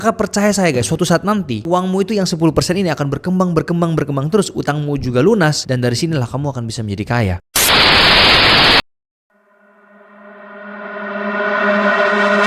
Maka percaya saya guys, suatu saat nanti uangmu itu yang 10% ini akan berkembang terus, utangmu juga lunas, dan dari sinilah kamu akan bisa menjadi kaya.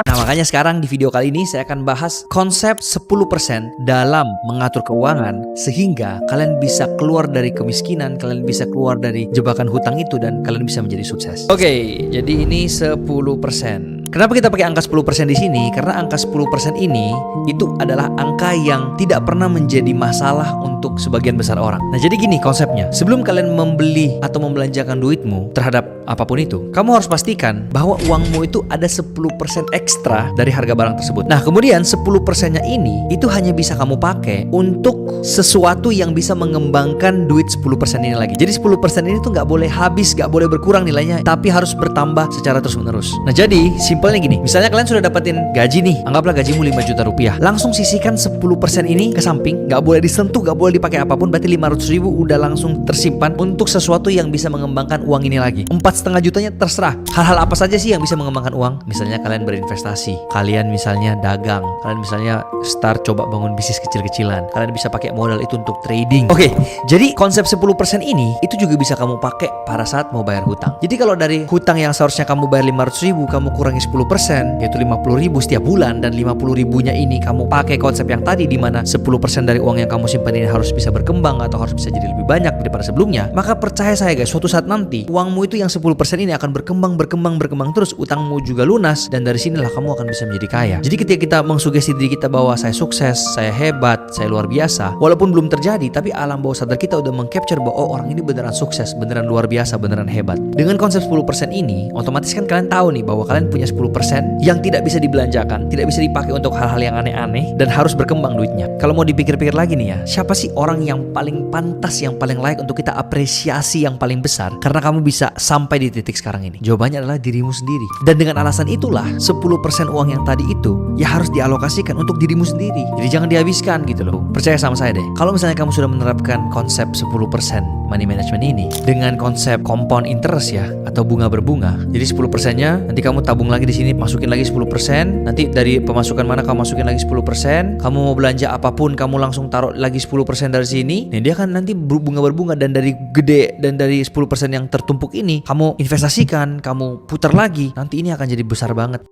Nah, makanya sekarang di video kali ini saya akan bahas konsep 10% dalam mengatur keuangan sehingga kalian bisa keluar dari kemiskinan, kalian bisa keluar dari jebakan hutang itu, dan kalian bisa menjadi sukses. Oke, jadi ini 10%. Kenapa kita pakai angka 10% di sini? Karena angka 10% ini itu adalah angka yang tidak pernah menjadi masalah untuk sebagian besar orang. Nah, jadi gini konsepnya. Sebelum kalian membeli atau membelanjakan duitmu terhadap apapun itu, kamu harus pastikan bahwa uangmu itu ada 10% ekstra dari harga barang tersebut. Nah, kemudian 10%-nya ini itu hanya bisa kamu pakai untuk sesuatu yang bisa mengembangkan duit 10% ini lagi. Jadi 10% ini tuh nggak boleh habis, nggak boleh berkurang nilainya, tapi harus bertambah secara terus-menerus. Nah, jadi simpelnya gini, misalnya kalian sudah dapetin gaji nih, anggaplah gajimu 5 juta rupiah. Langsung sisihkan 10% ini ke samping, nggak boleh disentuh, nggak boleh dipakai apapun, berarti 500.000 udah langsung tersimpan untuk sesuatu yang bisa mengembangkan uang ini lagi. 4,5 jutanya terserah. Hal-hal apa saja sih yang bisa mengembangkan uang? Misalnya kalian berinvestasi, kalian misalnya dagang, kalian misalnya start coba bangun bisnis kecil-kecilan, kalian bisa pakai modal itu untuk trading. Oke, jadi konsep 10% ini itu juga bisa kamu pakai pada saat mau bayar hutang. Jadi kalau dari hutang yang seharusnya kamu bayar 500.000, kamu kurangi 10%, yaitu 50.000 setiap bulan, dan 50.000-nya ini kamu pakai konsep yang tadi, di mana 10% dari uang yang kamu simpan ini harus bisa berkembang atau harus bisa jadi lebih banyak daripada sebelumnya. Maka percaya saya guys, suatu saat nanti uangmu itu yang 10% ini akan berkembang terus, utangmu juga lunas, dan dari sinilah kamu akan bisa menjadi kaya. Jadi ketika kita mengsugesti diri kita bahwa saya sukses, saya hebat, saya luar biasa, walaupun belum terjadi, tapi alam bawah sadar kita udah mengcapture bahwa oh, orang ini beneran sukses, beneran luar biasa, beneran hebat. Dengan konsep 10% ini, otomatis kan kalian tahu nih bahwa kalian punya 10% yang tidak bisa dibelanjakan, tidak bisa dipakai untuk hal-hal yang aneh-aneh, dan harus berkembang duitnya. Kalau mau dipikir-pikir lagi nih ya, siapa sih orang yang paling pantas, yang paling layak untuk kita apresiasi yang paling besar karena kamu bisa sampai di titik sekarang ini? Jawabannya adalah dirimu sendiri. Dan dengan alasan itulah 10% uang yang tadi itu ya harus dialokasikan untuk dirimu sendiri. Jadi jangan dihabiskan gitu loh. Percaya sama saya deh. Kalau misalnya kamu sudah menerapkan konsep 10% money management ini dengan konsep compound interest ya, atau bunga berbunga. Jadi 10%-nya nanti kamu tabung lagi di sini, masukin lagi 10%, nanti dari pemasukan mana kamu masukin lagi 10%, kamu mau belanja apapun kamu langsung taruh lagi 10% dari sini. Nah, dia kan nanti bunga berbunga, dan dari gede, dan dari 10% yang tertumpuk ini kamu investasikan, kamu putar lagi, nanti ini akan jadi besar banget.